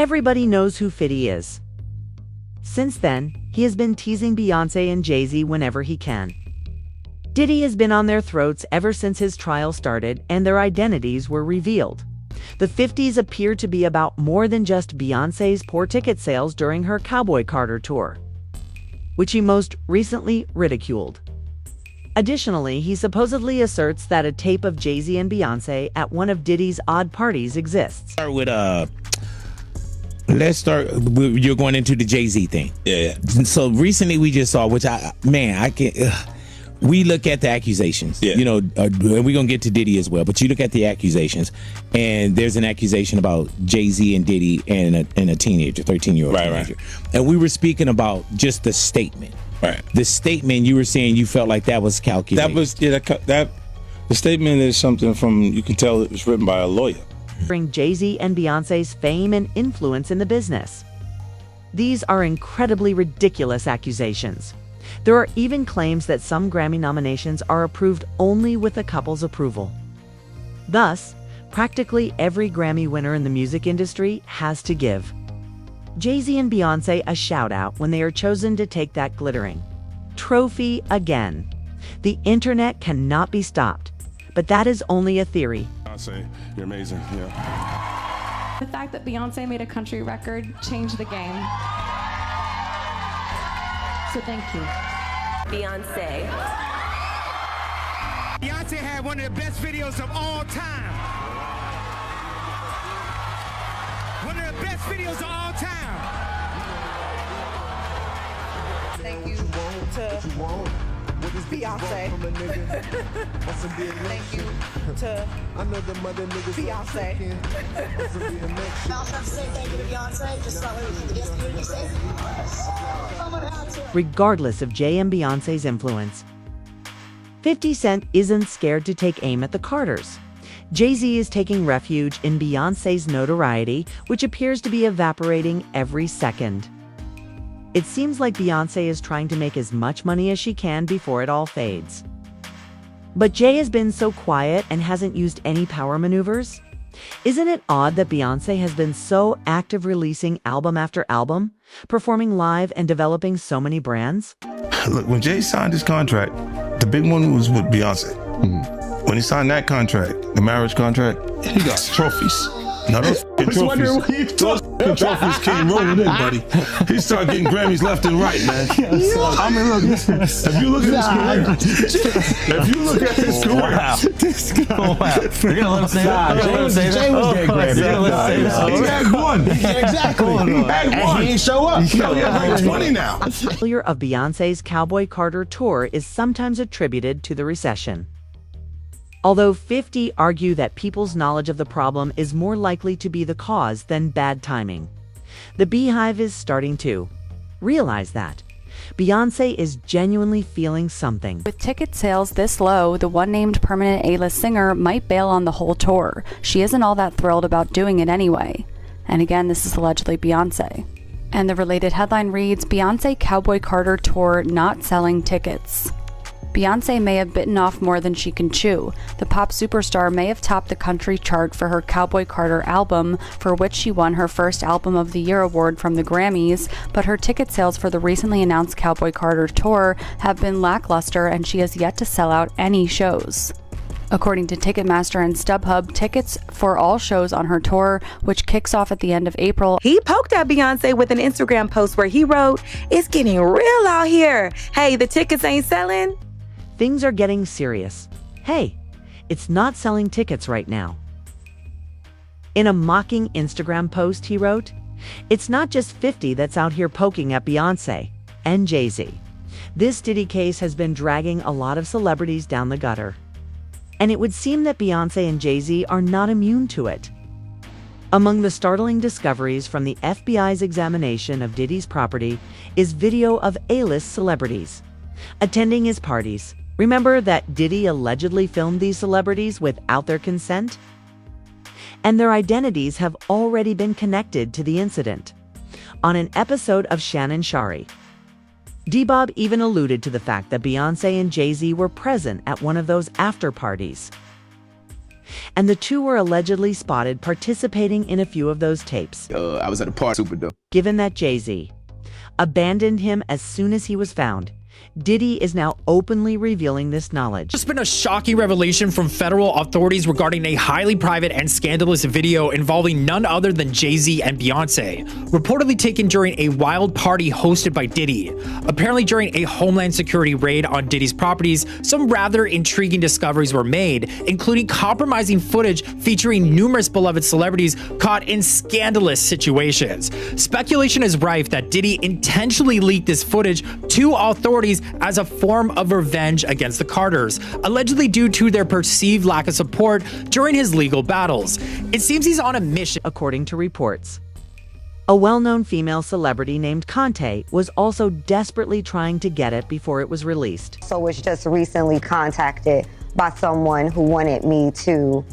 everybody knows who 50 is. Since then, he has been teasing Beyoncé and Jay-Z whenever he can. Diddy has been on their throats ever since his trial started and their identities were revealed. The 50s appear to be about more than just Beyoncé's poor ticket sales during her Cowboy Carter tour, which he most recently ridiculed. Additionally, he supposedly asserts that a tape of Jay-Z and Beyoncé at one of Diddy's odd parties exists. Let's start. You're going into the Jay-Z thing. Yeah. So recently we just saw, which I can't. We look at the accusations, and we're going to get to Diddy as well, but you look at the accusations, and there's an accusation about Jay-Z and Diddy and a teenager, 13-year-old teenager. Right. And we were speaking about just the statement. Right. The statement, you were saying you felt like that was calculated. That was, the statement is something you can tell it was written by a lawyer. Bring Jay-Z and Beyoncé's fame and influence in the business. These are incredibly ridiculous accusations. There are even claims that some Grammy nominations are approved only with the couple's approval. Thus, practically every Grammy winner in the music industry has to give Jay-Z and Beyoncé a shout-out when they are chosen to take that glittering trophy again. The internet cannot be stopped, but that is only a theory. Beyoncé, you're amazing, yeah. The fact that Beyoncé made a country record changed the game. So thank you. Beyoncé. Beyoncé had one of the best videos of all time. One of the best videos of all time. Thank you to Beyoncé. Thank you to Beyoncé. Regardless of Jay and Beyoncé's influence, 50 Cent isn't scared to take aim at the Carters. Jay-Z is taking refuge in Beyoncé's notoriety, which appears to be evaporating every second. It seems like Beyoncé is trying to make as much money as she can before it all fades. But Jay has been so quiet and hasn't used any power maneuvers. Isn't it odd that Beyoncé has been so active, releasing album after album, performing live and developing so many brands? Look, when Jay signed his contract, the big one was with Beyonce. Mm-hmm. When he signed that contract, the marriage contract, he got trophies. Now those trophies came rolling in, buddy. He started getting Grammys left and right, man. I mean, look, if you look at his career, Wow. You're gonna let him say that? Jay was getting Grammys. he had one. Exactly. He had one. And he ain't show up. He has like 20 now. The failure of Beyoncé's Cowboy Carter tour is sometimes attributed to the recession. Although 50 argue that people's knowledge of the problem is more likely to be the cause than bad timing, the Beehive is starting to realize that Beyoncé is genuinely feeling something. With ticket sales this low, the one-named permanent A-list singer might bail on the whole tour. She isn't all that thrilled about doing it anyway. And again, this is allegedly Beyoncé. And the related headline reads, Beyoncé Cowboy Carter Tour not selling tickets. Beyoncé may have bitten off more than she can chew. The pop superstar may have topped the country chart for her Cowboy Carter album, for which she won her first Album of the Year award from the Grammys, but her ticket sales for the recently announced Cowboy Carter tour have been lackluster and she has yet to sell out any shows. According to Ticketmaster and StubHub, tickets for all shows on her tour, which kicks off at the end of April. He poked at Beyoncé with an Instagram post where he wrote, "It's getting real out here. Hey, the tickets ain't selling." Things are getting serious. Hey, it's not selling tickets right now. In a mocking Instagram post, he wrote, "It's not just 50 that's out here poking at Beyoncé and Jay-Z. This Diddy case has been dragging a lot of celebrities down the gutter. And it would seem that Beyoncé and Jay-Z are not immune to it." Among the startling discoveries from the FBI's examination of Diddy's property is video of A-list celebrities attending his parties. Remember that Diddy allegedly filmed these celebrities without their consent? And their identities have already been connected to the incident. On an episode of Shannon Shari, D-Bob even alluded to the fact that Beyoncé and Jay-Z were present at one of those after parties. and the two were allegedly spotted participating in a few of those tapes. I was at a party, super dope. Given that Jay-Z abandoned him as soon as he was found, Diddy is now openly revealing this knowledge. There's been a shocking revelation from federal authorities regarding a highly private and scandalous video involving none other than Jay-Z and Beyoncé, reportedly taken during a wild party hosted by Diddy. Apparently during a Homeland Security raid on Diddy's properties, some rather intriguing discoveries were made, including compromising footage featuring numerous beloved celebrities caught in scandalous situations. Speculation is rife that Diddy intentionally leaked this footage to authorities as a form of revenge against the Carters, allegedly due to their perceived lack of support during his legal battles. It seems he's on a mission, according to reports. A well-known female celebrity named Conte was also desperately trying to get it before it was released. So was just recently contacted by someone who wanted me to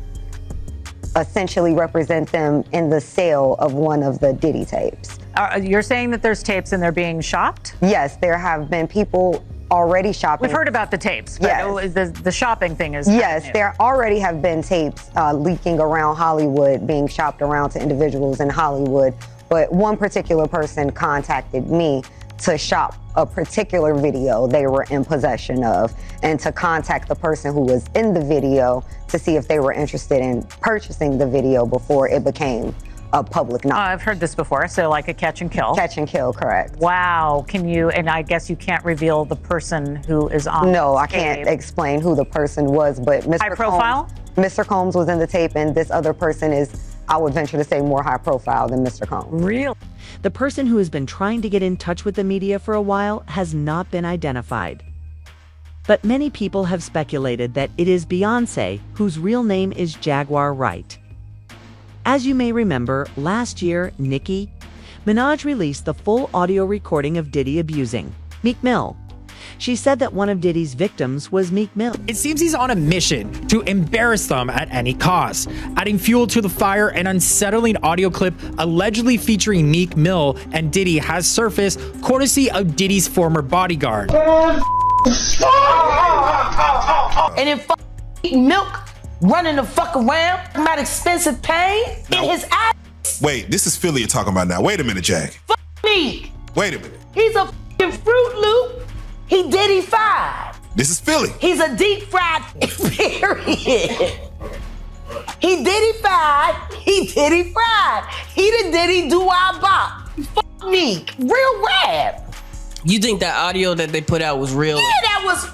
essentially represent them in the sale of one of the Diddy tapes. You're saying that there's tapes and they're being shopped? Yes, there have been people already shopping. We've heard about the tapes, but yes. The shopping thing is yes, new. there already have been tapes leaking around Hollywood, being shopped around to individuals in Hollywood, but one particular person contacted me to shop a particular video they were in possession of, and to contact the person who was in the video to see if they were interested in purchasing the video before it became a public knowledge. I've heard this before, so like a catch and kill. Catch and kill, correct. Wow, can you, and I guess you can't reveal the person who is on No, I tape. can't explain who the person was, but Mr. High profile? Mr. Combs was in the tape, and this other person is, I would venture to say, more high profile than Mr. Combs. Real? The person who has been trying to get in touch with the media for a while has not been identified. But many people have speculated that it is Beyoncé, whose real name is Jaguar Wright. As you may remember, last year, Nicki Minaj released the full audio recording of Diddy abusing Meek Mill. She said that one of Diddy's victims was Meek Mill. It seems he's on a mission to embarrass them at any cost. Adding fuel to the fire, an unsettling audio clip allegedly featuring Meek Mill and Diddy has surfaced, courtesy of Diddy's former bodyguard. And then Milk running the fuck around, about expensive pain in his ass. Wait, this is Philly you're talking about now. Wait a minute, Jack. Fuck me. Wait a minute. He's a fucking Fruit Loop. He Diddy-fied. This is Philly. He's a deep fried period. He Diddy-fied. He Diddy-fried. He the Diddy do-I-bop. Fuck me. Real rap. You think that audio that they put out was real? Yeah, that was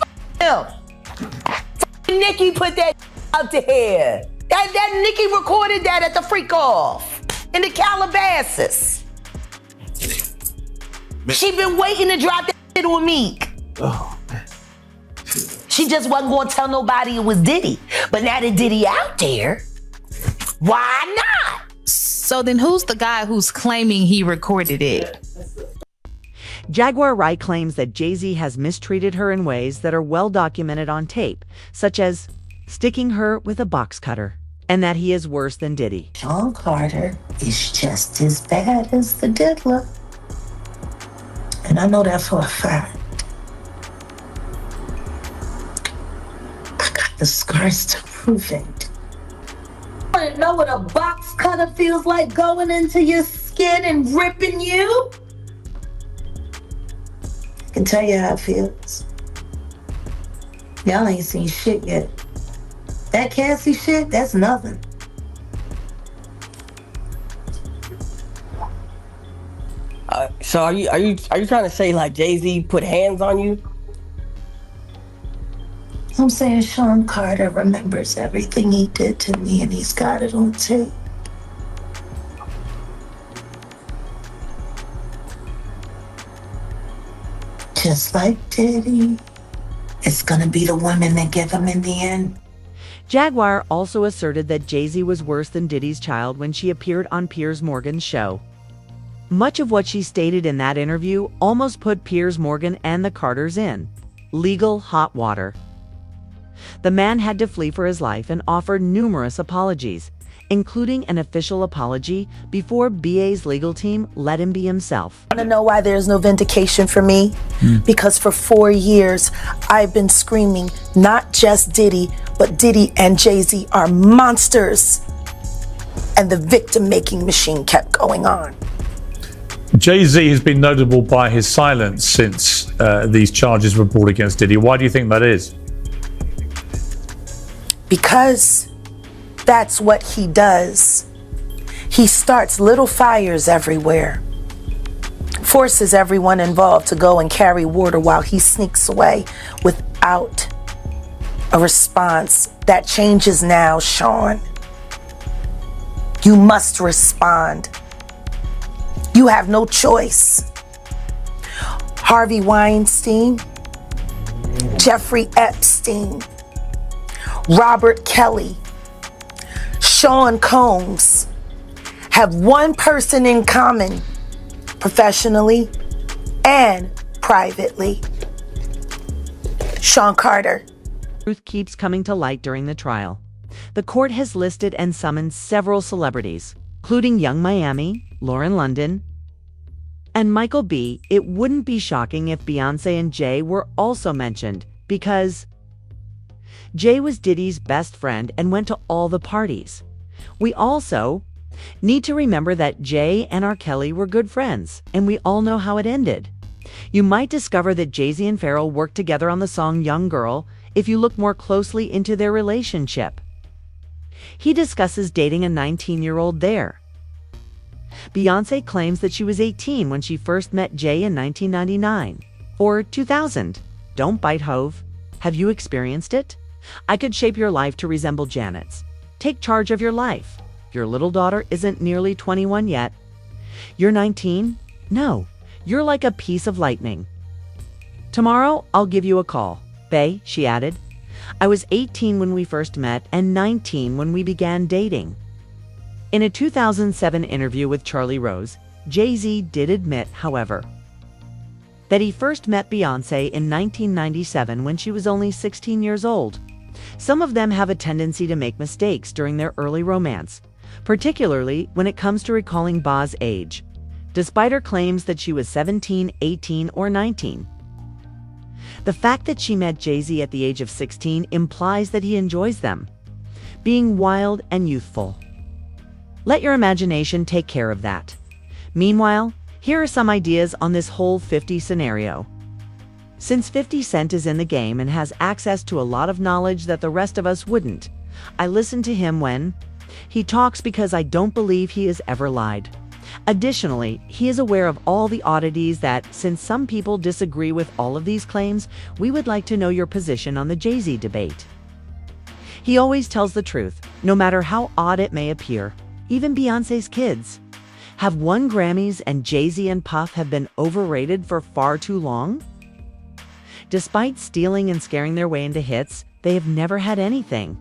him. Nicki put that out there. That Nicki recorded that at the freak off in the Calabasas. She been waiting to drop that shit on Meek. Oh, man. She just wasn't gonna tell nobody it was Diddy. But now that Diddy out there, why not? So then who's the guy who's claiming he recorded it? Jaguar Wright claims that Jay-Z has mistreated her in ways that are well documented on tape, such as sticking her with a box cutter, and that he is worse than Diddy. Sean Carter is just as bad as the diddler. And I know that for a fact. I got the scars to prove it. Want to know what a box cutter feels like going into your skin and ripping you? I can tell you how it feels. Y'all ain't seen shit yet. That Cassie shit, that's nothing. So are you trying to say like Jay-Z put hands on you? I'm saying Sean Carter remembers everything he did to me, and he's got it on tape. Just like Diddy, it's gonna be the women that give him in the end. Jaguar also asserted that Jay-Z was worse than Diddy's child when she appeared on Piers Morgan's show. Much of what she stated in that interview almost put Piers Morgan and the Carters in legal hot water. The man had to flee for his life and offered numerous apologies, including an official apology before BA's legal team let him be himself. Want to know why there's no vindication for me? Because for 4 years, I've been screaming, not just Diddy, but Diddy and Jay-Z are monsters. And the victim-making machine kept going on. Jay-Z has been notable by his silence since these charges were brought against Diddy. Why do you think that is? Because that's what he does. He starts little fires everywhere, forces everyone involved to go and carry water while he sneaks away without a response. That changes now, Sean. You must respond. You have no choice. Harvey Weinstein, Jeffrey Epstein, Robert Kelly, Sean Combs have one person in common, professionally and privately. Sean Carter. Truth keeps coming to light during the trial. The court has listed and summoned several celebrities, including Young Miami, Lauren London, and Michael B. It wouldn't be shocking if Beyoncé and Jay were also mentioned, because Jay was Diddy's best friend and went to all the parties. We also need to remember that Jay and R. Kelly were good friends, and we all know how it ended. You might discover that Jay-Z and Pharrell worked together on the song Young Girl if you look more closely into their relationship. He discusses dating a 19-year-old there. Beyoncé claims that she was 18 when she first met Jay in 1999 or 2000. Don't bite, Hove. Have you experienced it? I could shape your life to resemble Janet's. Take charge of your life. Your little daughter isn't nearly 21 yet. You're 19? No, you're like a piece of lightning. Tomorrow, I'll give you a call. Bey, she added. I was 18 when we first met and 19 when we began dating. In a 2007 interview with Charlie Rose, Jay-Z did admit, however, that he first met Beyoncé in 1997 when she was only 16 years old. Some of them have a tendency to make mistakes during their early romance, particularly when it comes to recalling Ba's age, despite her claims that she was 17, 18, or 19. The fact that she met Jay-Z at the age of 16 implies that he enjoys them, being wild and youthful. Let your imagination take care of that. Meanwhile, here are some ideas on this whole 50 scenario. Since 50 Cent is in the game and has access to a lot of knowledge that the rest of us wouldn't, I listen to him when he talks because I don't believe he has ever lied. Additionally, he is aware of all the oddities that, since some people disagree with all of these claims, we would like to know your position on the Jay-Z debate. He always tells the truth, no matter how odd it may appear. Even Beyoncé's kids have won Grammys, and Jay-Z and Puff have been overrated for far too long. Despite stealing and scaring their way into hits, they have never had anything.